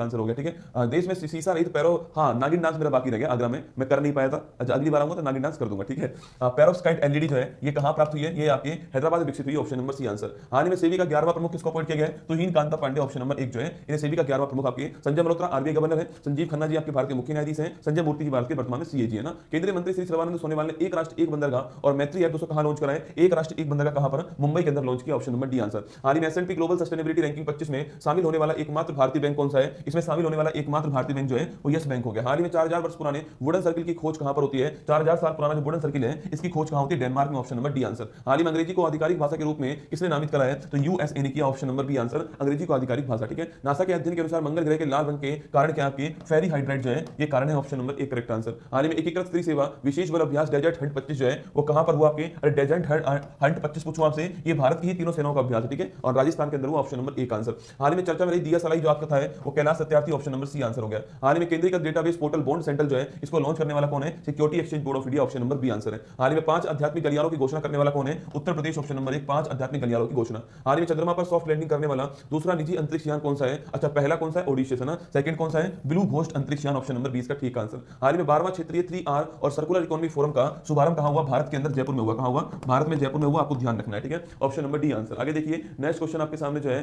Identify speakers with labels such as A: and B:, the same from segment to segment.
A: Answer हो गया। ठीक है, देश में सीसा रहित पैरो, हाँ नागिन डांस मेरा बाकी रह गया आगरा में, मैं कर नहीं पाया था। अच्छा, अगली बार आऊंगा तो नागिन डांस कर दूंगा। ठीक है, पैरोस्काइट एलईडी जो है ये कहां प्राप्त हुई है, ये आपके हैदराबाद में विकसित हुई है, ऑप्शन नंबर सी आंसर। हाल ही में सेबी का 11वां प्रमुख किसको अपॉइंट किया गया है, तुहीन कांता पांडे, ऑप्शन नंबर 1 जो है इन्हें सेबी का 11वां प्रमुख आपके। संजय मल्होत्रा आरबीआई गवर्नर है, संजीव खन्ना जी आपके भारत के मुख्य न्यायाधीश हैं, संजय मूर्ति जी भारत के वर्तमान में सीएजी है ना। केंद्रीय मंत्री श्री सर्बानंद सोनोवाल ने एक राष्ट्र एक बंदरगाह और मैत्री ऐप दोस्तों कहां लॉन्च कराए, एक राष्ट्र एक बंदरगाह कहां पर, मुंबई के अंदर लॉन्च किया, ऑप्शन नंबर डी आंसर। हाल ही में एसएनपी ग्लोबल सस्टेनेबिलिटी रैंकिंग 25 में शामिल होने वाला एकमात्र भारतीय बैंक कौन सा है, इसमें शामिल होने वाला एकमात्र भारतीय बैंक जो है वो यस बैंक हो गया। हाल ही में 4000 वर्ष पुराने वुडन सर्किल की खोज कहां पर होती है, 4000 साल पुराना जो वुडन सर्किल है इसकी खोज कहां होती है, डेनमार्क में, ऑप्शन नंबर डी आंसर। हाल ही में अंग्रेजी को आधिकारिक भाषा के रूप में किसने नामित करा है, तो यूएसए ने किया, ऑप्शन नंबर बी आंसर, अंग्रेजी को आधिकारिक भाषा। ठीक है, नासा के अध्ययन के अनुसार मंगल ग्रह के लाल रंग के कारण क्या आपके फेरी हाइड्राइड जो है ये कारण है, ऑप्शन नंबर 1 करेक्ट आंसर। हाल ही में एकीकृत स्त्री सेवा विशेष बल अभ्यास डेजर्ट हंट 25 जो है वो कहां पर हुआ आपके, अरे डेजर्ट हंट 25 पूछूं आपसे, ये भारत की ही तीनों सेनाओं का अभ्यास है। ठीक है, और राजस्थान के अंदर हुआ, ऑप्शन नंबर 1 आंसर। हाल ही में चर्चा में रही दिया सलाई जो आपका था है वो Kailash Satyarthi, option number C answer हो गया। हाल ही में केंद्रीय का डेटाबेस पोर्टल बॉन्ड सेंट्रल जो है इसको लॉन्च करने वाला कौन है, security exchange board of India, option number B answer है। हाल ही में 5 आध्यात्मिक गलियारों की घोषणा करने वाला कौन है, उत्तर प्रदेश, ऑप्शन नंबर 1, 5 आध्यात्मिक गलियारों की घोषणा। हाल ही में चंद्रमा पर सॉफ्ट लैंडिंग करने वाला दूसरा निजी अंतरिक्ष यान कौन सा है, अच्छा पहला कौन सा है, ओडिशस है ना, सेकंड कौन सा है, ब्लू घोस्ट अंतरिक्ष यान, ऑप्शन नंबर 20 का ठीक आंसर। हाल ही में 12वां क्षेत्रीय 3R और सर्कुलर इकोनॉमी फोरम का शुभारंभ कहां हुआ, भारत के अंदर जयपुर में हुआ, कहां हुआ, भारत में जयपुर में हुआ, आपको ध्यान रखना है। ठीक है, ऑप्शन नंबर डी आंसर। आगे देखिए नेक्स्ट क्वेश्चन आपके सामने जो है,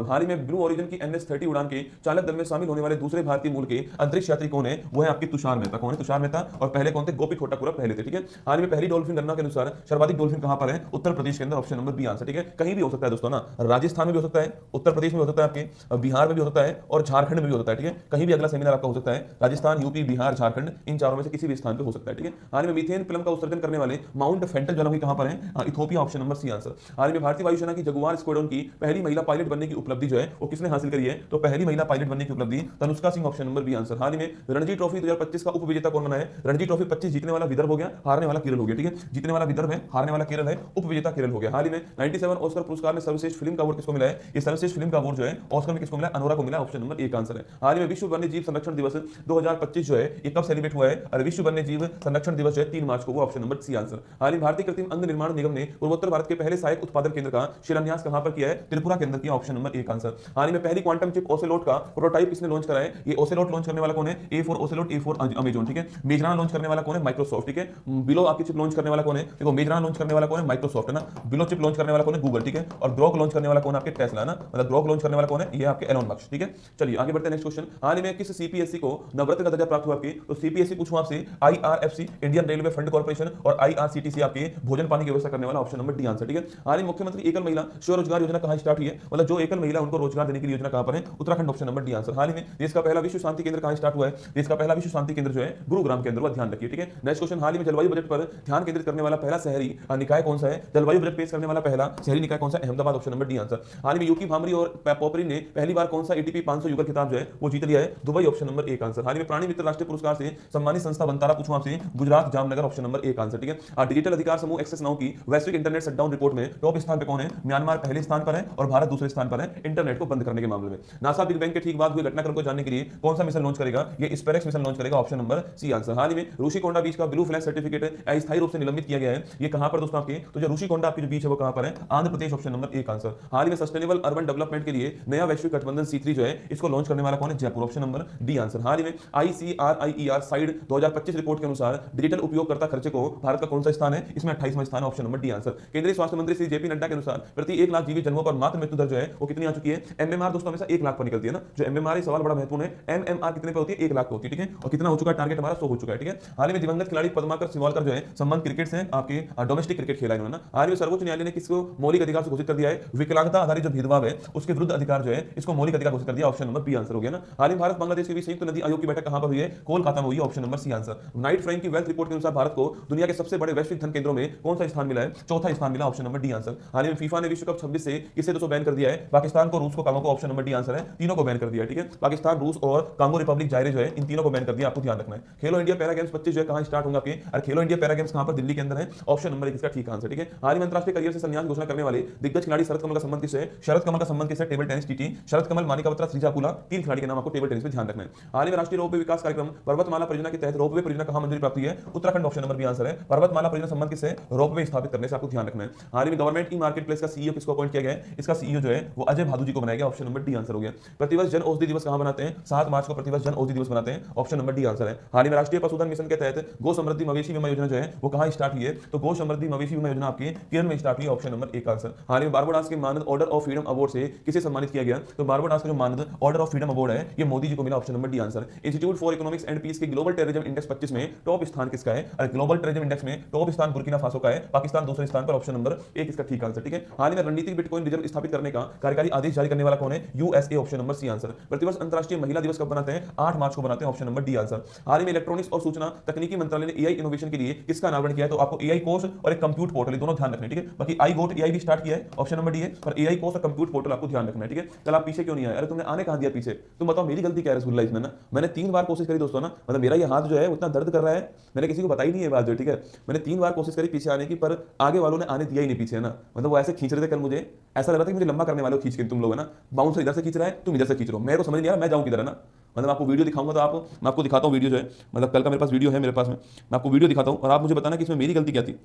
A: हाल ही में ब्लू ओरिजिन की NS-30 उड़ान के चालक दल में शामिल होने वाले दूसरे भारतीय मूल के अंतरिक्ष यात्री कौन है, वो है आपके तुषार मेहता। कौन है, तुषार मेहता, और पहले कौन थे, गोपी खोटापुरा पहले थे। ठीक है, हाल ही में पहली डॉल्फिन गणना के अनुसार सर्वाधिक डॉल्फिन कहां पर है, उत्तर प्रदेश के अंदर, ऑप्शन नंबर बी आंसर। ठीक है, कहीं भी हो सकता है दोस्तों ना, राजस्थान में भी हो सकता है, उत्तर प्रदेश में हो सकता है, आपके बिहार में भी हो सकता है, और झारखंड में भी हो सकता है। ठीक है, कहीं भी अगला सेमिनार आपका हो सकता है, राजस्थान, यूपी, बिहार, झारखंड, इन चारों में से किसी भी स्थान पर हो सकता है। ठीक है, हाल में मीथेन फिल्म का उत्सर्जन करने वाले माउंट फेंटन ज्वालामुखी कहां पर है, Ethiopia, option number C answer. हाल में भारतीय वायुसेना की जगुआर स्क्वाड्रन की पहली महिला पायलट बनने की उपलब्धि जो है वो किसने हासिल करी है, तो पहली महिला पायलट बनने की उपलब्धि Tanushka Singh, option number B answer. हाल ही में रणजी ट्रॉफी 2025 का उपविजेता कौन बना है, रणजी ट्रॉफी 25 जीतने वाला विदर्भ हो गया, हारने वाला केरल हो गया। ठीक है, जीतने वाला विदर्भ है, हारने वाला केरल है, उपविजेता केरल हो गया। हाल ही में 97 ऑस्कर पुरस्कार में सर्वश्रेष्ठ फिल्म का अवार्ड किसको मिला है, ये सर्वश्रेष्ठ फिल्म का अवार्ड जो है ऑस्कर में किसको मिला, अनोरा को मिला, ऑप्शन नंबर 1 आंसर है। हाल ही में विश्व वन्य जीव संरक्षण दिवस 2025 जो है ये कब सेलिब्रेट हुआ है, और विश्व वन्य जीव संरक्षण दिवस जो है 3 मार्च को, वो ऑप्शन नंबर सी आंसर। हाल ही में भारतीय कृत्रिम अंग निर्माण निगम ने पूर्वोत्तर भारत के पहले सहायक उत्पादन केंद्र का शिलान्यास कहां पर किया है, त्रिपुरा के अंदर किया, ऑप्शन नंबर 1 आंसर। हाल ही में पहली क्वांटम चिप ओसेलोट का प्रोटोटाइप किसने लॉन्च करा है, ये ओसेलोट लॉन्च करने वाला कौन है, A4 ओसेलोट, A4 अमेजॉन। ठीक है, मेजराना लॉन्च करने वाला कौन है, माइक्रोसॉफ्ट। ठीक है, बिलो आपकी चिप लॉन्च करने वाला कौन है, देखो मेजराना लॉन्च करने वाला कौन है, माइक्रोसॉफ्ट है ना, बिलो चिप लॉन्च करने वाला कौन है, गूगल। ठीक है, और ग्रोक लॉन्च करने वाला कौन है, आपके टेस्ला ना, मतलब ग्रोक लॉन्च करने वाला कौन है, ये आपके एलोन मस्क। ठीक है, चलिए आगे बढ़ते हैं नेक्स्ट क्वेश्चन। हाल ही में किस सीपीएससी को नवरत्न का दर्जा प्राप्त हुआ आपकी, तो सीपीएससी पूछूं आपसे, IRFC Indian railway fund corporation और IRCTC आपके भोजन पानी की व्यवस्था करने वाला, ऑप्शन नंबर डी आंसर। ठीक है, हाल ही मुख्यमंत्री एकल महिला स्वरोजगार योजना कहां स्टार्ट हुई है, मतलब जो एकल महिला उनको रोजगार देने की योजना कहां पर है, Uttarakhand, option number D answer. हाल ही में देश का पहला विश्व शांति केंद्र कहां स्टार्ट हुआ है, देश का पहला विश्व शांति केंद्र जो है गुरुग्राम के अंदर हुआ, ध्यान रखिए। ठीक है, नेक्स्ट क्वेश्चन, हाल ही में जलवायु बजट पर ध्यान केंद्रित करने वाला पहला शहरी निकाय कौन सा है, जलवायु बजट पेश करने वाला पहला शहरी निकाय कौन सा, Ahmedabad, option number D answer. हाल ही में यूकी भामरी और पोपरी ने पहली बार कौन सा ATP 500 युगल खिताब जो है वो जीत लिया है, दुबई, ऑप्शन नंबर 1 आंसर। हाल ही में प्राणी मित्र राष्ट्रीय पुरस्कार से सम्मानित संस्था बनतारा पूछूं आपसे, Gujarat Jamnagar, option number 1 answer. ठीक है, डिजिटल अधिकार समूह एक्सेस नाउ की वैश्विक इंटरनेट शटडाउन रिपोर्ट में टॉप स्थान पे कौन है, म्यांमार पहले स्थान पर है और भारत दूसरे स्थान पर है इंटरनेट को बंद करने के मामले में। नासा बिग बैंग के ठीक बाद हुए घटनाक्रम को जानने के लिए कौन सा मिशन लॉन्च करेगा, ये स्पेरेक्स मिशन लॉन्च करेगा, ऑप्शन नंबर सी आंसर। हाल ही में ऋषिकोंडा बीच का ब्लू फ्लैग सर्टिफिकेट अस्थायी रूप से निलंबित किया गया है, ये कहां पर दोस्तों आपके, तो जो ऋषिकोंडा आपकी जो बीच है वो कहां पर है, Andhra Pradesh, option number 1 answer. हाल ही में सस्टेनेबल अर्बन डेवलपमेंट के लिए नया वैश्विक गठबंधन C3 जो है इसको लॉन्च करने वाला कौन है, Jaipur, option number D answer. हाल ही में ICRIER साइड 2025 रिपोर्ट के अनुसार डिजिटल उपयोगकर्ता खर्चे को भारत का कौन सा स्थान है, इसमें 28वां स्थान, ऑप्शन नंबर डी आंसर। केंद्रीय स्वास्थ्य मंत्री श्री JP नड्डा के अनुसार प्रति 1 लाख जीवित जन्मों पर मातृ मृत्यु दर जो है वो कितनी आ चुकी है, MMR दोस्तों हमेशा 1 लाख पर निकलती है ना, जो MMR ये सवाल बड़ा महत्वपूर्ण है, MMR कितने पे होती है, 1 लाख पे होती है। ठीक है, और कितना हो चुका है, टारगेट हमारा 100 हो चुका है। ठीक है, हाल ही में दिवंगत खिलाड़ी पद्माकर शिवालकर जो है संबंध क्रिकेट से आपके डोमेस्टिक क्रिकेट खेला इन्होंने। हाल ही में सर्वोच्च न्यायालय ने किसको मौलिक अधिकार से घोषित कर दिया है, विकलांगता आधारित जो भेदभाव है उसके विरुद्ध अधिकार जो है इसको मौलिक अधिकार घोषित कर दिया, ऑप्शन नंबर बी आंसर हो गया ना। हाल ही भारत बांग्लादेश के बीच संयुक्त नदी आयोग की बैठक कहां पर हुई है, कोलकाता में हुई है, option number C answer. Knight Frank की वेल्थ रिपोर्ट के अनुसार भारत को दुनिया के सबसे बड़े वैश्विक धन केंद्रों में कौन सा स्थान मिला है, चौथा स्थान मिला, ऑप्शन नंबर डी आंसर। हाल ही में फीफा ने विश्व कप 26 से किसे दोस्तों बैन कर दिया है, पाकिस्तान को, रूस को, कांगो को, ऑप्शन नंबर डी आंसर है, तीनों को बैन कर दिया। ठीक है, पाकिस्तान, रूस और कांगो रिपब्लिक जायरे जो है इन तीनों को बैन कर दिया, आपको ध्यान रखना है। खेलो इंडिया पैरा गेम्स 25 जो है कहां स्टार्ट होंगे आपके, और खेलो इंडिया पैरा गेम्स कहां पर, दिल्ली के अंदर है, ऑप्शन नंबर 1 इसका ठीक आंसर। ठीक है, हाल ही में अंतरराष्ट्रीय करियर से संन्यास घोषणा करने वाले दिग्गज खिलाड़ी शरद कमल का संबंध किससे है, शरद कमल का संबंध किससे, टेबल टेनिस TT, शरद कमल, मानिका बत्रा, श्रीजा पुला, 3 खिलाड़ी के नाम आपको टेबल टेनिस में ध्यान रखना है। हाल ही में राष्ट्रीय रोपवे विकास कार्यक्रम पर्वतमाला परियोजना के तहत रोपवे परियोजना कहां मंजूरी प्राप्त हुई है, Uttarakhand, option number B answer है। पर्वतमाला परियोजना संबंध किससे, रोपवे स्थापित करने से, आपको ध्यान रखना है। हाल ही में गवर्नमेंट ई मार्केट प्लेस का CEO किसको अपॉइंट किया गया है, इसका CEO जो है वो अजय भादु जी को बनाया गया, ऑप्शन नंबर डी आंसर हो गया। प्रतिवर्ष जन औषधि दिवस कहां बनाते हैं? 7 मार्च को प्रतिवर्ष जन औषधि दिवस बनाते हैं। ऑप्शन नंबर डी आंसर है। हाल ही में राष्ट्रीय पशुधन मिशन के तहत गो समृद्धि मवेशी बीमा योजना जो है वो कहां स्टार्ट हुई है? तो गो समृद्धि मवेशी बीमा योजना आपकी केरल में स्टार्ट हुई है। ऑप्शन नंबर ए का आंसर। हाल ही में बारबाडोस के मानद ऑर्डर ऑफ फ्रीडम अवार्ड से किसे सम्मानित किया गया? तो बारबाडोस का जो मानद ऑर्डर ऑफ फ्रीडम अवार्ड है ये मोदी जी को मिला। Option number D answer. Institute for Economics and Peace के ग्लोबल टेररिज्म इंडेक्स 25 में टॉप स्थान किसका है? और ग्लोबल टेररिज्म इंडेक्स में टॉप स्थान बुर्किना फासो का है, पाकिस्तान दूसरे स्थान पर। ऑप्शन नंबर ए इसका ठीक आंसर। ठीक है। हाल ही में रणनीतिक बिटकॉइन रिजर्व स्थापित करने का कार्यकारी आदेश जारी करने वाला कौन है? USA. Option number C answer. प्रतिवर्ष अंतरराष्ट्रीय महिला दिवस कब बनाते हैं? 8 मार्च को बनाते हैं। Option number D answer. हाल ही में इलेक्ट्रॉनिक्स और सूचना तकनीकी मंत्रालय ने एआई इनोवेशन के लिए किसका अनावरण किया है? तो आपको एआई कोर्स और एक कंप्यूट पोर्टल दोनों ध्यान रखना है। ठीक है। बाकी आई गोट एआई भी स्टार्ट किया है, ऑप्शन नंबर डी है, पर एआई कोर्स और कंप्यूट पोर्टल आपको ध्यान रखना है। ठीक है। चल आप पीछे क्यों नहीं आए? अरे तुमने आने कहां दिया पीछे? तुम बताओ मेरी गलती क्या है रसूलुल्लाह इसमें ना? मैंने 3 बार कोशिश करी दोस्तों ना, मतलब मेरा ये हाथ जो है उतना दर्द कर रहा है, मैंने किसी को बताई नहीं है बात जो। ठीक है। मैंने 3 बार कोशिश करी पीछे आने की, पर आगे वालों ने आने दिया ही नहीं पीछे ना। मतलब वो ऐसे खींच रहे थे कल, मुझे ऐसा लग रहा था कि मुझे लंबा करने वाले हो खींच के तुम लोग है ना। बाउंसर इधर से खींच रहा है, तुम इधर से खींच रहे हो, मेरे को समझ नहीं आ रहा मैं जाऊं किधर है ना। मतलब आपको वीडियो दिखाऊंगा तो मैं आपको दिखाता हूं वीडियो जो है, मतलब कल का मेरे पास वीडियो है मेरे पास में, मैं आपको वीडियो दिखाता हूं और आप मुझे बताना कि इसमें मेरी गलती क्या थी।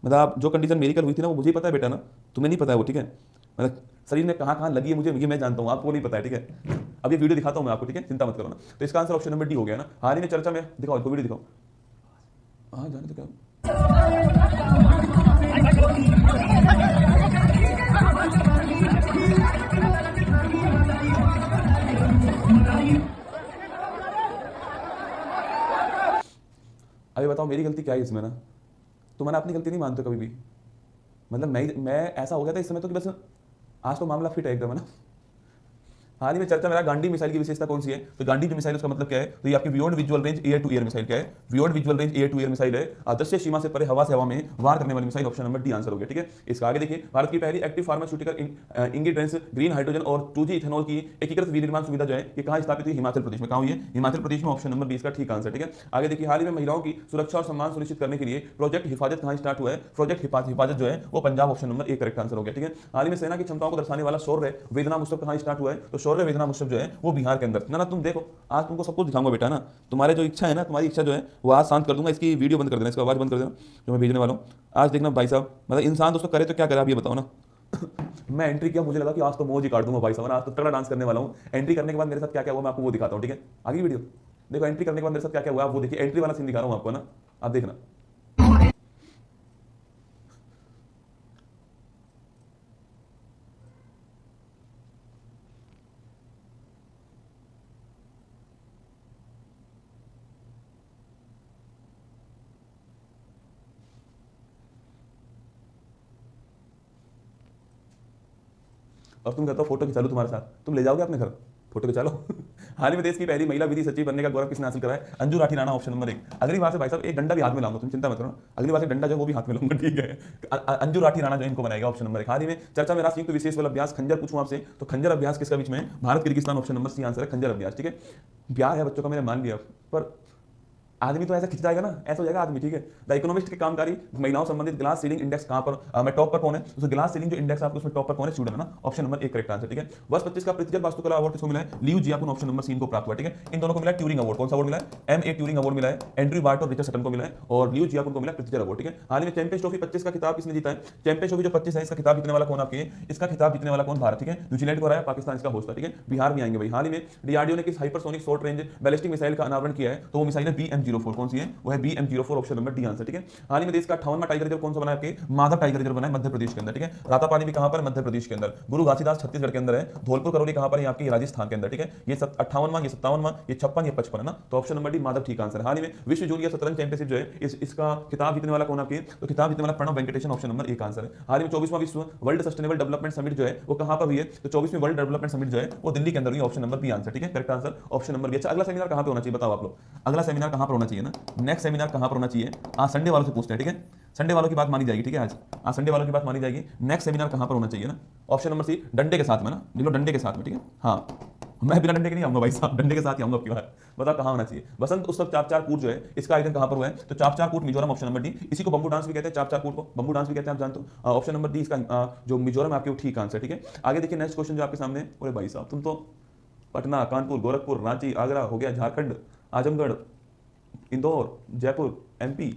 A: मतलब आप जो कंडीशन मेरी कल हुई थी ना वो मुझे ही पता है बेटा ना, तुम्हें नहीं पता है वो। ठीक है। मतलब शरीर में कहां लगी है मुझे मैं जानता हूं, आपको नहीं पता है। ठीक है। अब ये वीडियो दिखाता हूं मैं आपको। ठीक है। चिंता मत करो ना। तो इसका आंसर ऑप्शन नंबर डी हो गया ना। हाल ही में चर्चा में दिखाओ इसको, वीडियो दिखाओ। हाँ जाने तो क्या अभी बताओ मेरी गलती क्या है इसमें ना? तो मैंने अपनी गलती नहीं मानते कभी भी। मतलब मैं ऐसा हो गया था इस समय तो कि बस आज तो मामला फिट है एकदम है ना। हाल ही में चर्चा मेरा गांडी मिसाइल की विशेषता कौन सी है? तो गांडी जो मिसाइल उसका मतलब क्या है? तो ये आपकी beyond visual range air to air missile क्या है? Beyond visual range air to air missile है, अदृश्य सीमा से परे हवा से हवा में वार करने वाली missile. Option number D answer हो गया। ठीक है। इसका आगे देखिए, भारत की पहली active pharmaceutical ingredients green hydrogen और 2G इथेनॉल की एकीकृत विनिर्माण सुविधा जो है ये कहां स्थापित हुई? हिमाचल प्रदेश में। कहां हुई है? हिमाचल प्रदेश में। ऑप्शन नंबर बी इसका ठीक आंसर। ठीक है। आगे देखिए, हाल ही में महिलाओं की सुरक्षा और सम्मान सुनिश्चित करने के लिए प्रोजेक्ट हिफाजत कहां स्टार्ट हुआ है? प्रोजेक्ट हिफाजत जो है वो Punjab. Option number A correct answer हो गया। ठीक है। हाल ही में सेना की क्षमताओं को दर्शाने वाला शौर्य वेदना उत्सव कहां स्टार्ट हुआ है? तो शौर्य वेदना उत्सव जो है वो बिहार के अंदर ना। तुम देखो आज तुमको सब कुछ दिखाऊंगा बेटा ना। तुम्हारे जो इच्छा है ना, तुम्हारी इच्छा जो है वो आज शांत कर दूंगा। इसकी वीडियो बंद कर देना, इसका आवाज बंद कर देना जो मैं भेजने वाला हूँ। आज देखना भाई साहब, मतलब इंसान दोस्तों करे तो क्या करे आप ये बताओ ना। मैं एंट्री किया, मुझे लगा कि आज तो मौज ही काट दूंगा भाई साहब, आज तो तगड़ा डांस करने वाला हूँ। एंट्री करने के बाद मेरे साथ क्या क्या हुआ मैं आपको वो दिखाता हूँ। ठीक है। आगे वीडियो देखो, एंट्री करने के बाद मेरे साथ क्या क्या हुआ आप वो देखिए। एंट्री वाला सीन दिखा रहा हूँ आपको ना, आप देखना। और तुम कहते हो फोटो खिंचा लूं तुम्हारे साथ, तुम ले जाओगे अपने घर फोटो खिंचा लो। हाल ही में देश की पहली महिला विधि सचिव बनने का गौरव किसने हासिल करा है? अंजू राठी राणा। Option number 1। अगली बार से भाई साहब एक डंडा भी हाथ में लाऊंगा, तुम चिंता मत करो। अगली बार से डंडा जो वो भी हाथ में लाऊंगा। ठीक है। अंजू राठी राणा जो इनको बनाएगा। Option number 1। हाल ही में चर्चा में राष्ट्रीय विशेष बल अभ्यास खंजर पूछूं आपसे, तो खंजर अभ्यास किसका बीच में? Bharat Kyrgyzstan. Option number C answer है, खंजर अभ्यास। ठीक है। प्यार है बच्चों का, मैंने मान लिया, पर आदमी तो ऐसा खिंच जाएगा ना, ऐसा हो जाएगा आदमी। ठीक है। द इकोनॉमिस्ट के कामकारी महिलाओं संबंधित ग्लास सीलिंग इंडेक्स कहां पर मैं टॉप पर कौन है? तो ग्लास सीलिंग जो इंडेक्स आपको उसमें टॉप पर कौन है? स्वीडन है ना। Option number 1 correct answer. ठीक है। वर्ष 25 का पृथ्वी वास्तुकला अवार्ड किसको मिला है? लियू जियाकुन। ऑप्शन नंबर 3 को प्राप्त हुआ। ठीक है। इन दोनों को मिला ट्यूरिंग अवार्ड। कौन सा अवार्ड मिला है? MA ट्यूरिंग अवार्ड मिला है। एंड्रयू बार्ट और रिचर्ड सटन को मिला है, और लियू जियाकुन को मिला पृथ्वी अवार्ड। ठीक है। हाल ही में चैंपियंस ट्रॉफी 25 का खिताब किसने जीता है? चैंपियंस ट्रॉफी जो 25 है इसका खिताब जीतने वाला कौन आपके? इसका खिताब जीतने वाला कौन? भारत। ठीक है। न्यूजीलैंड को हराया, पाकिस्तान इसका होस्ट था। ठीक है। बिहार भी आएंगे भाई। हाल ही में डीआरडीओ ने किस hypersonic short range ballistic missile का अनावरण किया है? तो वो मिसाइल है BM-04। कौन सी है? वो है BM-04। Option number D answer. ठीक है। हाल ही में देश का 58वां टाइगर रिजर्व कौन सा बना है आपके? माधव टाइगर रिजर्व बना है मध्य प्रदेश के अंदर। ठीक है। रातापानी भी कहां पर? मध्य प्रदेश के अंदर। गुरु घासीदास छत्तीसगढ़ के अंदर है। धौलपुर करौली कहां पर है? आपके राजस्थान के अंदर। ठीक है। ये 58वां, ये 57वां, ये 56, ये 55 है ना। तो ऑप्शन नंबर डी माधव ठीक आंसर है। हाल ही में विश्व जूनियर शतरंज चैंपियनशिप जो है इसका खिताब जीतने वाला कौन आपके? तो खिताब जीतने वाला Pranav Venkatesan. Option number 1 answer है। हाल ही में 24वां विश्व वर्ल्ड सस्टेनेबल डेवलपमेंट समिट जो है वो कहां पर हुई है? तो 24वीं वर्ल्ड डेवलपमेंट समिट जो है वो दिल्ली के अंदर हुई। Option number B answer. ठीक है। Correct answer option number B. अच्छा, अगला सेमिनार कहां पे होना चाहिए बताओ आप लोग? अगला सेमिनार कहां पर होना चाहिए ना? नेक्स्ट सेमिनार कहां पर होना चाहिए? आज संडे वालों से पूछते हैं। ठीक है। संडे वालों की बात मानी जाएगी। ठीक है। आज संडे वालों की बात मानी जाएगी। नेक्स्ट सेमिनार कहां पर होना चाहिए ना? ऑप्शन नंबर सी, डंडे के साथ में ना। लिख लो डंडे के साथ में। ठीक है। हाँ, मैं बिना डंडे के नहीं आऊंगा भाई साहब, डंडे के साथ ही आऊंगा आपकी बात। बताओ कहां होना चाहिए? बसंत उत्सव चापचार कूट जो है इसका आयोजन कहां पर हुआ है? तो चापचार कूट मिजोरम। Option number D. इसी को बंबू डांस भी कहते हैं, चापचार कूट को बंबू डांस भी कहते हैं, आप जानते हो। ऑप्शन नंबर डी इसका जो मिजोरम आपके ठीक आंसर। ठीक है। आगे देखिए नेक्स्ट क्वेश्चन जो आपके सामने। अरे भाई साहब तुम तो पटना, कानपुर, गोरखपुर, रांची, आगरा हो गया, झारखंड, आजमगढ़, इंदौर, जयपुर, MP।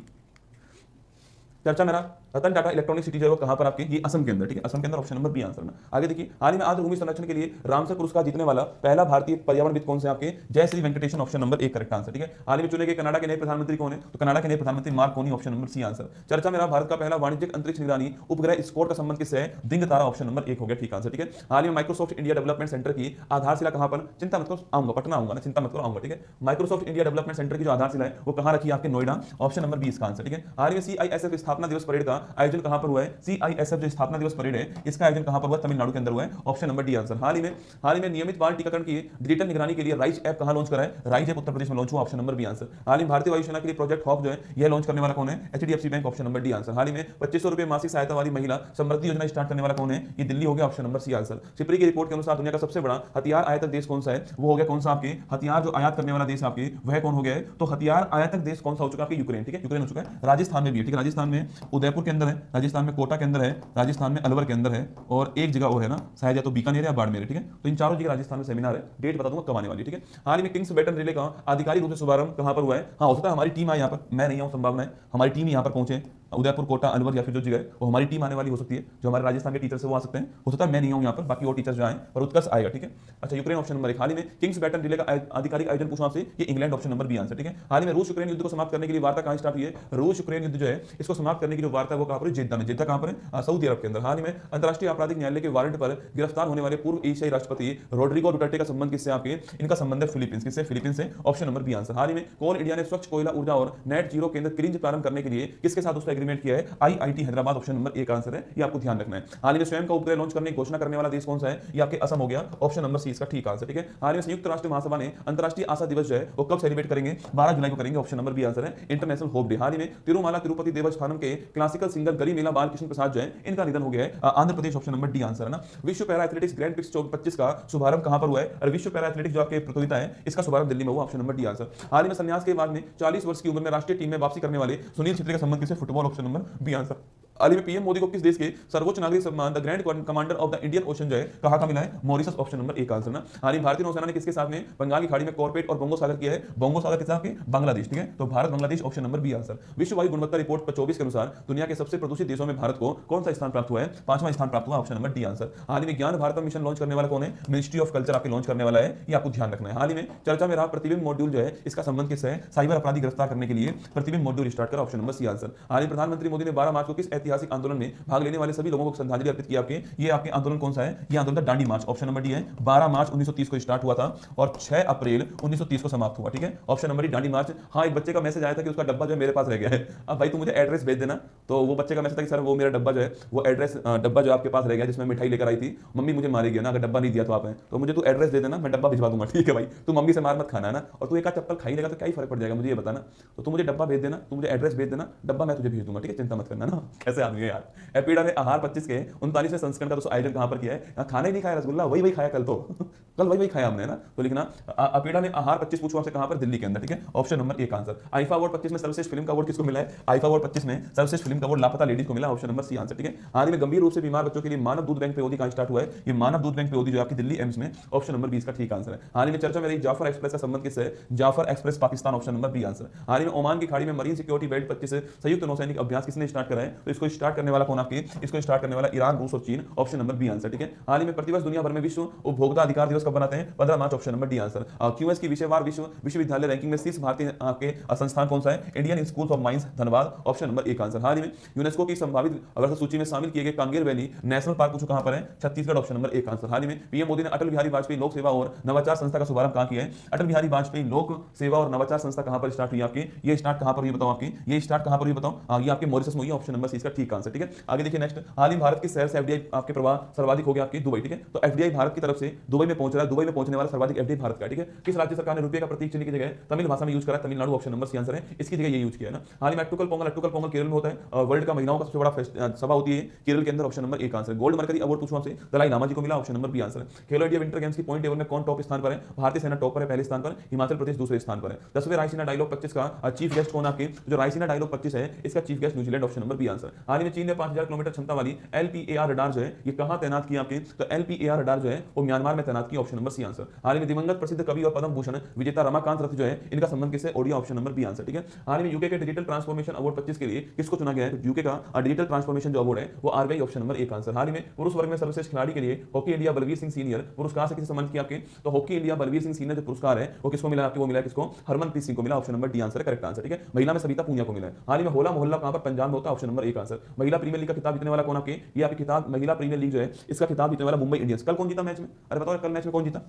A: चर्चा मेरा रतन टाटा इलेक्ट्रॉनिक सिटी जो है वो कहां पर आपके, ये असम के अंदर, ठीक है, असम के अंदर, ऑप्शन नंबर बी आंसर ना। आगे देखिए, हाल ही में आर्द्र भूमि संरक्षण के लिए रामसर पुरस्कार जीतने वाला पहला भारतीय पर्यावरणविद कौन से आपके, जय Shri Venkatesan, option number A correct answer, ठीक है। हाल ही में चुने गए कनाडा के नए प्रधानमंत्री कौन है, तो कनाडा के नए प्रधानमंत्री मार्क कोनी, ऑप्शन नंबर सी आंसर। चर्चा में रहा भारत का पहला वाणिज्यिक अंतरिक्ष निगरानी उपग्रह स्कोर का संबंध किससे है, दिंग तारा, ऑप्शन नंबर एक हो गया ठीक आंसर, ठीक है। हाल ही में माइक्रोसॉफ्ट इंडिया डेवलपमेंट सेंटर की आधारशिला कहां पर, चिंता मत करो आऊंगा, पटना आऊंगा ना, चिंता मत करो आऊंगा, ठीक है। माइक्रोसॉफ्ट इंडिया डेवलपमेंट सेंटर की जो आधारशिला है वो कहां रखी है आपके, नोएडा, ऑप्शन नंबर 20 का आंसर, ठीक है। हाल ही में सीआईएसएफ स्थापना दिवस परेड का आयोजन कहां पर हुआ है, सीआईएसएफ जो स्थापना दिवस परेड है इसका आयोजन कहां पर हुआ, तमिलनाडु के अंदर हुआ है, ऑप्शन नंबर डी आंसर। हाल ही में नियमित बाल टीकाकरण की डिजिटल निगरानी के लिए राइज ऐप कहां लॉन्च करा है, राइज ऐप उत्तर प्रदेश में लॉन्च हुआ, ऑप्शन नंबर बी आंसर। हाल ही में भारतीय वायुसेना के लिए प्रोजेक्ट हॉक जो है यह लॉन्च करने वाला कौन है, HDFC bank, option number D answer. हाल ही में 2500 रुपए मासिक सहायता वाली महिला समृद्धि योजना स्टार्ट करने वाला कौन है, ये दिल्ली हो गया, option number C answer. SIPRI की रिपोर्ट के अनुसार दुनिया का सबसे बड़ा हथियार आयातक देश कौन सा है, वो हो गया कौन सा आपके, हथियार जो आयात करने वाला देश आपके वह कौन हो गया है, तो हथियार आयातक देश कौन सा हो चुका है आपके, यूक्रेन, ठीक है, यूक्रेन हो चुका है। राजस्थान में भी है, ठीक है, राजस्थान में उदयपुर के अंदर है, राजस्थान में कोटा के अंदर है, राजस्थान में अलवर के अंदर है, और एक जगह और है ना शायद, या तो बीकानेर या बाड़मेर, ठीक है। तो इन चारों जगह राजस्थान में सेमिनार है, डेट बता दूंगा कब आने वाली, ठीक है। हाल ही में किंग्स बैटन रिले का आधिकारिक रूप से शुभारंभ कहां पर हुआ है, हाँ हो सकता है हमारी टीम आए यहाँ पर, मैं नहीं आऊँ, संभावना है हमारी टीम यहाँ पर पहुंचे, उदयपुर, कोटा, अलवर या फिर जो जगह है वो हमारी टीम आने वाली हो सकती है, जो हमारे राजस्थान के टीचर से वो आ सकते हैं, हो सकता है मैं नहीं आऊँ यहाँ पर, बाकी और टीचर्स जो आए पर उत्कर्ष आएगा, ठीक है। अच्छा, यूक्रेन ऑप्शन नंबर एक। हाल ही में किंग्स बैटन रिले का आधिकारिक आयोजन पूछा आपसे, ये England, option number B answer, ठीक है। हाल ही में रूस यूक्रेन युद्ध को समाप्त करने के लिए वार्ता कहां स्टार्ट हुई है, रूस यूक्रेन युद्ध जो है इसको समाप्त करने की जो वार्ता है वो कहां पर है, जेद्दा में, जेद्दा कहां पर है, सऊदी अरब के अंदर। हाल ही में अंतर्राष्ट्रीय आपराधिक न्यायालय के वारंट पर गिरफ्तार होने वाले पूर्व एशियाई राष्ट्रपति रोड्रिगो डुटर्टे का संबंध किससे आपके, इनका संबंध है फिलीपींस, किससे, फिलीपींस से, ऑप्शन नंबर बी आंसर। हाल ही में कोल इंडिया ने स्वच्छ कोयला ऊर्जा और नेट जीरो केंद्र क्रिंज प्रारंभ करने के लिए किसके साथ उसका एग्रीमेंट किया है, आईआईटी हैदराबाद, ऑप्शन नंबर एक आंसर है, ये आपको ध्यान रखना है। हाल ही में स्वयं का उपग्रह लॉन्च करने की घोषणा करने वाला देश कौन सा है, ये आपके असम हो गया, ऑप्शन नंबर सी इसका ठीक आंसर, ठीक है। हाल ही में संयुक्त राष्ट्र महासभा ने अंतर्राष्ट्रीय आशा दिवस जो है वो कब सेलिब्रेट करेंगे, 12 जुलाई को करेंगे, ऑप्शन नंबर बी आंसर है, इंटरनेशनल होप डे। हाल ही में तिरुमाला तिरुपति देवस्थानम के क्लासिकल सिंगर गरीमेला बालकृष्ण प्रसाद जो है इनका निधन हो गया है, Andhra Pradesh, option number D answer है ना। विश्व पैरा एथलेटिक्स ग्रैंड प्रिक्स 25 का शुभारंभ कहां पर हुआ है, और विश्व पैरा एथलेटिक्स जो आपके प्रतियोगिता है इसका शुभारंभ दिल्ली में हुआ, ऑप्शन नंबर डी आंसर। हाल ही में संन्यास के बाद में 40 वर्ष की उम्र में राष्ट्रीय टीम में वापसी करने वाले सुनील छेत्री का संबंध किससे, football, option number B answer. हाल ही में पीएम मोदी को किस देश के सर्वोच्च नागरिक सम्मान the grand commander of the Indian ocean जो है कहां का मिला है, मॉरिशस, ऑप्शन नंबर एक आंसर ना। हाल ही भारतीय नौसेना ने किसके साथ में बंगाल की खाड़ी में कॉर्पेट और बोंगो सागर किया है, बोंगो सागर किसका आपके, बांग्लादेश, ठीक है, तो Bharat Bangladesh, option number B answer. विश्व वायु गुणवत्ता रिपोर्ट 24 के अनुसार दुनिया के सबसे प्रदूषित देशों में भारत को कौन सा स्थान प्राप्त हुआ है, 5वां स्थान प्राप्त हुआ, ऑप्शन नंबर डी आंसर। हाल ही में ज्ञान भारत मिशन लॉन्च करने वाला कौन है, मिनिस्ट्री ऑफ कल्चर आपके लॉन्च करने वाला है, ये आपको ध्यान रखना है। हाल ही में चर्चा में रहा प्रतिबिंब मॉड्यूल जो है इसका संबंध किससे है, साइबर अपराधी गिरफ्तार करने के लिए प्रतिबिंब मॉड्यूल स्टार्ट कर, ऑप्शन नंबर सी आंसर। हाल ही प्रधानमंत्री मोदी ने 12 मार्च को किस ऐतिहासिक आंदोलन में भाग लेने वाले सभी लोगों को श्रद्धांजलि अर्पित किया, आपके ये आपके आंदोलन कौन सा है, ये आंदोलन था दांडी मार्च, ऑप्शन नंबर डी है। 12 मार्च 1930 को स्टार्ट हुआ था और 6 अप्रैल 1930 को समाप्त हुआ, ठीक है, ऑप्शन नंबर डी दांडी मार्च। हाँ, एक बच्चे का मैसेज आया था कि उसका डब्बा जो है मेरे पास रह गया है, अब भाई तू मुझे एड्रेस भेज देना, तो वो बच्चे का मैसेज था कि सर वो मेरा डब्बा जो है वो एड्रेस डब्बा जो आपके पास रह गया जिसमें मिठाई लेकर आई थी, मम्मी मुझे मारेगी ना अगर डब्बा नहीं दिया तो आप, तो मुझे तू एड्रेस दे देना, मैं डब्बा भिजवा दूंगा, ठीक है भाई, तू मम्मी से मार मत खाना है ना, और तू एक चप्पल खाई लेगा तो क्या ही फर्क पड़ जाएगा मुझे ये बताना, तो तू मुझे डब्बा भेज देना, तू मुझे एड्रेस भेज देना, डब्बा मैं तुझे भेज दूंगा, ठीक है, चिंता मत करना ना। कैसे आदमी है यार। एपीडा ने आहार 25 के 39वें संस्करण का दोस्तों आयोजन कहां पर किया है, खाना ही नहीं खाया रसगुल्ला, वही खाया कल, तो कल वही खाया हमने ना, तो लिखना एपीडा ने आहार 25 पूछो आपसे कहां पर, दिल्ली के अंदर, ठीक है, ऑप्शन नंबर एक आंसर। आईफा अवार्ड 25 में सर्वश्रेष्ठ फिल्म का अवार्ड किसको मिला है, आईफा अवार्ड 25 में सर्वश्रेष्ठ फिल्म का अवार्ड लापता लेडीज को मिला, ऑप्शन नंबर सी आंसर, ठीक है। हाल ही में गंभीर रूप से बीमार बच्चों के लिए मानव दूध बैंक पेओदी कहां स्टार्ट हुआ है, ये मानव दूध बैंक पेओदी जो आपकी दिल्ली एम्स में, ऑप्शन नंबर 20 का ठीक आंसर है। हाल ही में चर्चा में रही जाफर एक्सप्रेस का संबंध किससे है, Jaffar express Pakistan, option number B answer. हाल ही में ओमान की खाड़ी में मरीन सिक्योरिटी बेल्ट 25 संयुक्त नौसैनिक अभ्यास किसने स्टार्ट करा है, तो इसको स्टार्ट करने वाला कौन आपकी, इसको स्टार्ट करने वाला ईरान, रूस और चीन, ऑप्शन नंबर बी आंसर, ठीक है। हाल ही में प्रतिवर्ष दुनिया भर में विश्व उपभोक्ता अधिकार दिवस कब बनाते हैं, 15 मार्च, option number D answer. QS की विषयवार विश्वविद्यालय रैंकिंग में शीर्ष भारतीय आपके संस्थान कौन सा है, Indian school of mines Dhanbad, option number एक आंसर। हाल ही में यूनेस्को की संभावित अवस्था सूची में शामिल किए गए कांगेर वैली नेशनल पार्क पूछो कहां पर है, छत्तीसगढ़, ऑप्शन नंबर एक आंसर। हाल ही में पीएम मोदी ने अटल बिहारी वाजपेयी लोक सेवा और नवाचार संस्था का शुभारंभ कहां किया है, अटल बिहारी वाजपेयी लोक सेवा और नवाचार संस्था कहां पर स्टार्ट हुई आपकी, ये स्टार्ट कहां पर हुई बताओ, आपकी ये स्टार्ट कहां पर हुई बताओ, ये आपके मॉरिशस में हुई, ऑप्शन नंबर सी इसका ठीक आंसर, ठीक है। आगे देखिए नेक्स्ट, हाल ही भारत के शहर से एफडीआई आपके प्रवाह सर्वाधिक हो गया आपकी दुबई, ठीक है, तो एफडीआई भारत की तरफ से दुबई में पहुंच रहा है, दुबई में पहुंचने वाला सर्वाधिक एफडीआई भारत का, ठीक है। किस राज्य सरकार ने रुपये का प्रतीक चिन्ह की जगह तमिल भाषा में यूज करा, Tamil Nadu, option number C answer है, इसकी जगह ये यूज किया है ना। हाल ही में अट्टुकल पोंगल केरल में होता है, वर्ल्ड का महिलाओं का सबसे बड़ा सभा होती है केरल के अंदर, ऑप्शन नंबर एक आंसर। गोल्ड मरकरी अवार्ड पूछूं आपसे दलाई लामा जी को मिला, ऑप्शन नंबर बी आंसर। खेलो इंडिया विंटर गेम्स की पॉइंट टेबल में कौन टॉप स्थान पर है, भारतीय सेना टॉप पर है, पहले स्थान पर, हिमाचल प्रदेश दूसरे स्थान पर है। 10वें रायसीना डायलॉग 25 का चीफ गेस्ट कौन आपके, जो रायसीना डायलॉग 25 है इसका chief guest New Zealand, option number B answer. हाल ही में चीन ने 5000 किलोमीटर क्षमता वाली LPAR रडार जो है ये कहां तैनात किया आपके, तो LPAR रडार जो है वो म्यांमार में तैनात किया, ऑप्शन नंबर सी आंसर। हाल ही में दिवंगत प्रसिद्ध कवि और पद्म भूषण विजेता रमाकांत रथ जो है इनका संबंध किससे, Odia, option number B answer, ठीक है। हाल ही में यूके के डिजिटल ट्रांसफॉर्मेशन अवार्ड 25 के लिए किसको चुना गया है, यूके का डिजिटल ट्रांसफॉर्मेशन जो अवार्ड है वो RBI, ऑप्शन नंबर एक आंसर। हाल ही में पुरुष वर्ग में सर्वश्रेष्ठ खिलाड़ी के लिए hockey India Balbir Singh senior पुरस्कार से किसे सम्मानित किया आपके, तो hockey India Balbir Singh senior जो पुरस्कार है वो किसको मिला आपके, वो मिला किसको, हरमनप्रीत सिंह को मिला, ऑप्शन नंबर डी आंसर है, करेक्ट आंसर, ठीक है। महिला में सविता पूनिया को मिला है। हाल ही में होला मोहल्ला कहां पर, पंजाब में होता है, ऑप्शन नंबर एक आंसर। महिला प्रीमियर लीग का खिताब जीतने वाला कौन आपके, ये आपकी किताब महिला प्रीमियर लीग जो है इसका खिताब जीतने वाला मुंबई इंडियंस। कल कौन जीता मैच में, अरे बताओ कल मैच में कौन जीता,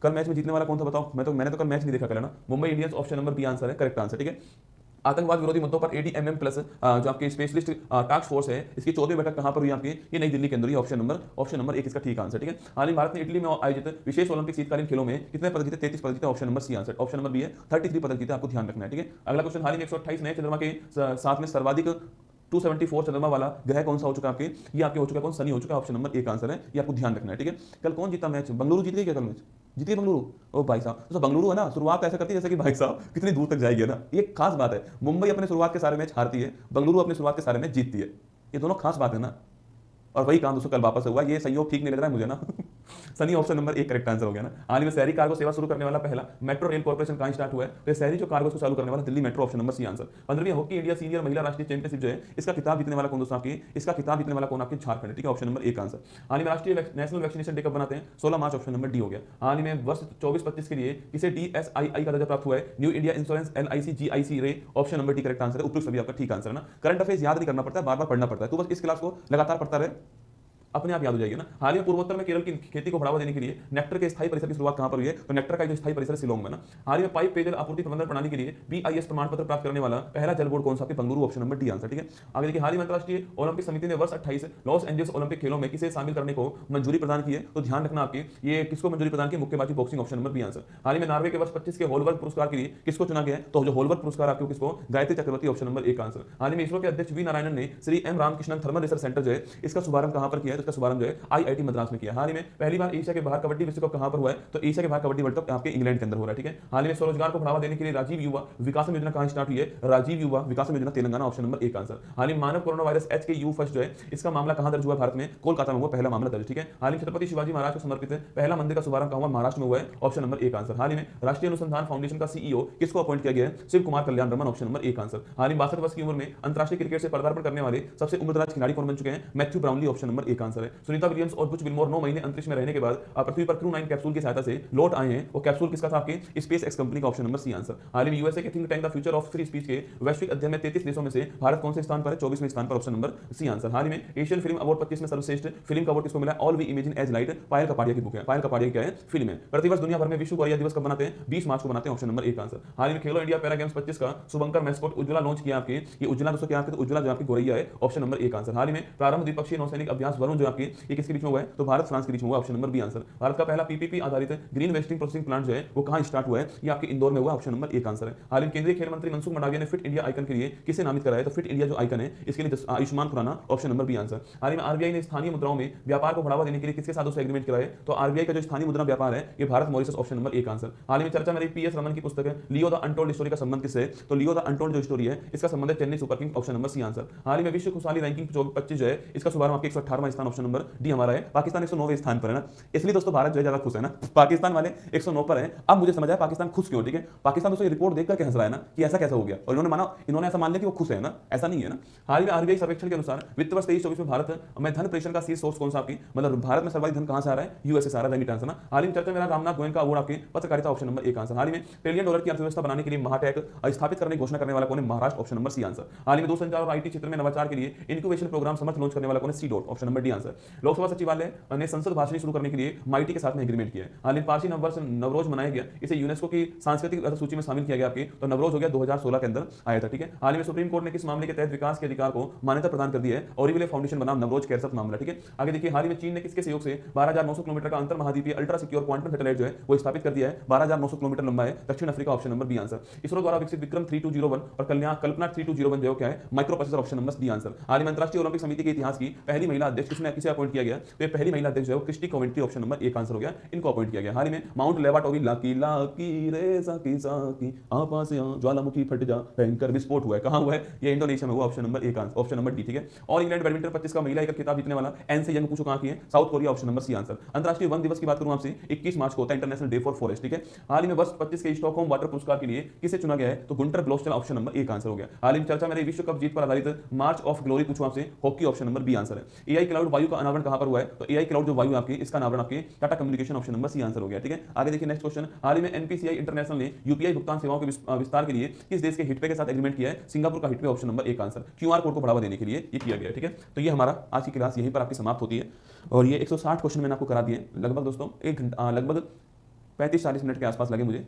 A: कल मैच में जीतने वाला कौन था बताओ, मैंने तो कल मैच नहीं देखा कल ना, Mumbai Indians, option number B answer है, करेक्ट आंसर, ठीक है। आतंकवाद विरोधी मुद्दों पर ADMM प्लस जो आपके स्पेशलिस्ट टास्क फोर्स है इसकी 14वीं बैठक कहां पर हुई आपकी, ये नई दिल्ली के अंदर, ऑप्शन नंबर एक इसका ठीक आंसर, ठीक है। हाल ही भारत ने इटली में आयोजित विशेष ओलंपिक शीतकालीन खेलों में कितने पदक जीते, 33 पदक जीते, option number C answer, option number B है 33 पदक जीते, आपको ध्यान रखना है, ठीक है। अगला क्वेश्चन, हाल ही में 128 नए चंद्रमा के साथ में सर्वाधिक 274 चंद्रमा वाला ग्रह कौन सा हो चुका है आपके, ये आपके हो चुका है कौन, शनि हो चुका है, ऑप्शन नंबर एक आंसर है, ये आपको ध्यान रखना है, ठीक है। कल कौन जीता मैच, बंगलुरु जीत गई क्या कल मैच, जीती है बंगलुरु, ओ भाई साहब, तो बंगलुरु है ना शुरुआत ऐसे करती है जैसे कि भाई साहब कितनी दूर तक जाएगी ना, ये खास बात है। मुंबई अपने शुरुआत के सारे मैच हारती है, बंगलुरु अपने शुरुआत के सारे मैच जीतती है, ये दोनों खास बात है ना, और वही काम दोस्तों कल वापस हुआ, ये संयोग ठीक नहीं लग रहा है मुझे ना सनी, ऑप्शन नंबर एक करेक्ट आंसर हो गया ना। हाल ही में शहरी कार्गो सेवा शुरू करने वाला पहला मेट्रो रेल कॉर्पोरेशन कहां स्टार्ट हुआ है, तो शहरी जो कार्गो को चालू करने वाला Delhi metro, option number C answer. 15वीं हॉकी इंडिया सीनियर महिला राष्ट्रीय चैंपियनशिप जो है इसका खिताब जीतने वाला कौन दोस्तों आपकी, इसका खिताब जीतने वाला कौन आपके, झारखंड, ठीक है, ऑप्शन नंबर एक आंसर। हाल ही में राष्ट्रीय नेशनल वैक्सीनेशन डे कब बनाते हैं, 16 मार्च, ऑप्शन नंबर डी हो गया। हाल ही में वर्ष 24-25 के लिए किसे DSII का दर्जा प्राप्त हुआ है, new India insurance LIC GIC रे, option number D correct answer है, उपयुक्त सभी आपका ठीक आंसर है ना। करंट अफेयर्स याद नहीं करना पड़ता है, बार बार पढ़ना पड़ता है, तो बस इस क्लास को लगातार पढ़ता रहे, अपने आप याद हो जाएगी ना। हाल ही में पूर्वोत्तर में केरल की खेती को बढ़ावा देने के लिए नेक्टर के स्थायी परिसर की शुरुआत कहां पर हुई है, तो नेक्टर का जो स्थायी परिसर शिलोंग में ना। हाल ही में पाइप पेयजल आपूर्ति प्रबंधन प्रणाली के लिए BIS प्रमाण पत्र प्राप्त करने वाला पहला जल बोर्ड कौन सा, Bengaluru, option number D answer, ठीक है। आगे देखिए, हाल ही में अंतरराष्ट्रीय ओलंपिक समिति ने वर्ष 28 लॉस एंजल्स ओलंपिक खेलों में किसे शामिल करने को मंजूरी प्रदान की है, तो ध्यान रखना आपकी ये किसको मंजूरी प्रदान की, मुक्केबाजी boxing, option number B answer. हाल ही में नॉर्वे के वर्ष 25 के होलबर्ग पुरस्कार के लिए किसको चुना गया है, तो जो होलबर्ग पुरस्कार आपको किसको, गायत्री चक्रवर्ती, ऑप्शन नंबर एक आंसर। हाल ही में इसरो के अध्यक्ष वी नारायणन ने Shri M Ramakrishnan thermal research centre जो है इसका शुभारंभ कहां पर किया है, तो इसका शुभारंभ जो है IIT मद्रास में किया। हाल ही में पहली बार एशिया के बाहर कबड्डी विश्व कप कहां पर हुआ है, तो एशिया के बाहर कबड्डी वर्ल्ड कप आपके इंग्लैंड के अंदर हो रहा है, ठीक है। हाल ही में स्वरोजगार को बढ़ावा देने के लिए राजीव युवा विकास योजना कहां स्टार्ट हुई है, राजीव युवा विकास योजना तेलंगाना, ऑप्शन नंबर एक आंसर। हाल ही में मानव कोरोना वायरस HKU फर्स्ट जो है इसका मामला कहां दर्ज हुआ है, भारत में कोलकाता में हुआ पहला मामला दर्ज, ठीक है। हाल ही में छत्रपति शिवाजी महाराज को समर्पित पहला मंदिर का शुभारंभ कहां हुआ, महाराष्ट्र में हुआ है, ऑप्शन नंबर एक आंसर। हाल ही में राष्ट्रीय अनुसंधान फाउंडेशन का CEO किसको अपॉइंट किया गया है, शिव कुमार कल्याण रमन, ऑप्शन नंबर एक आंसर। हाल ही 62 वर्ष की उम्र में अंतरराष्ट्रीय क्रिकेट से पदार्पण करने वाले सबसे उम्रदराज खिलाड़ी कौन बन चुके हैं, मैथ्यू ब्राउनली, ऑप्शन नंबर एक आंसर है। सुनीता विलियम्स और बुच विल्मोर 9 महीने अंतरिक्ष में रहने के बाद पृथ्वी पर क्रू 9 कैप्सूल की सहायता से लौट आए हैं, वो कैप्सूल किसका था आपके, स्पेस एक्स कंपनी का, ऑप्शन नंबर सी आंसर। हाल ही में यूएसए के think tank the future of free speech के वैश्विक अध्ययन में 33 देशों में से भारत कौन से स्थान पर है, 24वें स्थान पर, ऑप्शन नंबर सी आंसर। हाल ही में एशियन फिल्म अवार्ड 25 में सर्वश्रेष्ठ फिल्म का अवार्ड किसको मिला, All We Imagine as Light, Payal Kapadia की बुक है, पायल कपाड़िया क्या है, फिल्म है। प्रतिवर्ष दुनिया भर में विश्व गौरैया दिवस कब मनाते हैं, 20 मार्च को मनाते हैं, ऑप्शन नंबर एक आंसर। हाल ही में खेलो इंडिया पैरा गेम्स 25 का शुभंकर मैस्कॉट उज्ज्वला लॉन्च किया आपके, ये उज्ज्वला दोस्तों क्या आपके, तो उज्ज्वला जो आपकी गौरैया है, ऑप्शन नंबर एक आंसर। हाल ही में प्रारंभ द्विपक्षीय नौसैनिक अभ्यास वरुण जो आपकी ये किसके बीच में हुआ है, तो भारत फ्रांस के बीच में हुआ, option number B answer. Bharat का पहला PPP आधारित ग्रीन वेस्टिंग प्रोसेसिंग प्लांट जो है वो कहां स्टार्ट हुआ है, ये आपके इंदौर में हुआ, ऑप्शन नंबर एक आंसर है। हाल ही केंद्रीय खेल मंत्री मनसुख मंडाविया ने फिट इंडिया आइकन के लिए किसे नामित करा है, तो फिट इंडिया जो आइकन है इसके लिए Ayushmann Khurrana, option number B answer. हाल ही में RBI ने स्थानीय मुद्राओं में व्यापार को बढ़ावा देने के लिए किसके साथ दोस्तों एग्रीमेंट कराया है, तो RBI का जो स्थानीय मुद्रा व्यापार है ये भारत मॉरिशस, ऑप्शन नंबर एक आंसर। हाल ही में चर्चा में रही PS रमन की पुस्तक है लियो द अनटोल्ड स्टोरी का संबंध किससे, तो लियो द अनटोल्ड जो स्टोरी है इसका संबंध है Chennai Super Kings, option number C answer. हाल ही में विश्व खुशहाली रैंकिंग 25 जो है इसका शुभारंभ आपके 118वां स्थान, ऑप्शन नंबर डी हमारा है। पाकिस्तान 109वें स्थान पर है ना, इसलिए दोस्तों भारत जो है ज्यादा खुश है ना, पाकिस्तान वाले 109 पर है। अब मुझे समझ आया पाकिस्तान खुश क्यों, ठीक है। पाकिस्तान दोस्तों ये रिपोर्ट देखकर क्या हंस रहा है ना कि ऐसा कैसा हो गया, और इन्होंने ऐसा मान लिया कि वो खुश है ना, ऐसा नहीं है ना। हाल ही में RBI सर्वेक्षण के अनुसार वित्त वर्ष 23-24 में भारत में धन प्रेषण का शीर्ष सोर्स कौन सा आपकी, मतलब भारत में सर्वाधिक धन कहां से आ रहा है, यूएसए से आ रहा है, रेमिटेंस ना। हाल ही में चर्चा में रामनाथ गोयनका का अवार्ड आपके पत्रकारिता, ऑप्शन नंबर एक आंसर। हाल ही में ट्रिलियन डॉलर की अर्थव्यवस्था बनाने के लिए महाटेक स्थापित करने की घोषणा करने वाला कौन है, Maharashtra, option number C answer. हाल ही में दूरसंचार और IT क्षेत्र में नवाचार के लिए इनक्यूबेशन प्रोग्राम समर्थ लॉन्च करने वाला कौन है, C-DOT, option number D answer. Lok Sabha सचिवालय ने संसद भाषण शुरू करने के लिए MIT के साथ में एग्रीमेंट किया है। हाल ही पारसी नववर्ष नवरोज मनाया गया, इसे यूनेस्को की सांस्कृतिक सूची में शामिल किया गया आपके, तो नवरोज हो गया 2016 के अंदर आया था, ठीक है। हाल ही में सुप्रीम कोर्ट ने किस मामले के तहत विकास के अधिकार को मान्यता प्रदान कर दी है, ऑरिविले फाउंडेशन बनाम नवरोज कैरसफ मामला, ठीक है। आगे देखिए, हाल ही में चीन ने किसके सहयोग से 12900 किलोमीटर का अंतर महाद्वीपीय अल्ट्रा सिक्योर क्वांटम सैटेलाइट जो है वो स्थापित कर दिया है, 12900 किलोमीटर लंबा है, दक्षिण Africa, option number B answer. ISRO द्वारा विकसित विक्रम 3201 और कल्पना 3201 जो क्या है, microprocessor, option number D answer. हाल ही में अंतरराष्ट्रीय ओलंपिक समिति के इतिहास की पहली महिला अध्यक्ष किसने में किसे अपॉइंट किया गया, तो ये पहली महिला अध्यक्ष जो है वो क्रिस्टी कॉवेंट्री, ऑप्शन नंबर एक आंसर हो गया, इनको अपॉइंट किया गया। हाल ही में माउंट लेवाटोवी लाकी लाकी रे साकी साकी आपा से ज्वालामुखी फट जा भयंकर विस्फोट हुआ है, कहां हुआ है, ये इंडोनेशिया में हुआ, ऑप्शन नंबर एक आंसर, ऑप्शन नंबर डी, ठीक है। और इंग्लैंड बैडमिंटन 25 का महिला एकल खिताब जीतने वाला एनसे यंग, पूछो कहां की है, south Korea, option number C answer. अंतरराष्ट्रीय वन दिवस की बात करूं आपसे, 21 मार्च को होता है इंटरनेशनल डे फॉर फॉरेस्ट, ठीक है। हाल ही में वर्ष 25 के स्टॉकहोम वाटर पुरस्कार के लिए किसे चुना गया है, तो गुंटर ग्लोस्टेल, ऑप्शन नंबर एक आंसर हो गया। हाल ही में चर्चा मेरे विश्व कप जीत पर आधारित मार्च ऑफ ग्लोरी, पूछो आपसे hockey, option number B answer है। एआई क्लाउड वायु का अनावरण कहां पर हुआ है, तो एआई क्लाउड जो वायु आपकी, इसका अनावरण आपके Tata communication, option number C answer हो गया, ठीक है। आगे देखिए नेक्स्ट क्वेश्चन, हाल ही में एनपीसीआई इंटरनेशनल ने यूपीआई भुगतान सेवाओं के विस्तार के लिए किस देश के हिटवे के साथ एग्रीमेंट किया है, सिंगापुर का हिटवे, ऑप्शन नंबर एक आंसर। क्यूआर कोड को बढ़ावा देने के लिए ये किया गया, ठीक है। तो ये हमारा आज की क्लास यहीं पर आपकी समाप्त होती है, और ये 160 क्वेश्चन मैंने आपको करा दिए लगभग दोस्तों, एक घंटा लगभग 35-40 मिनट के आसपास लगे मुझे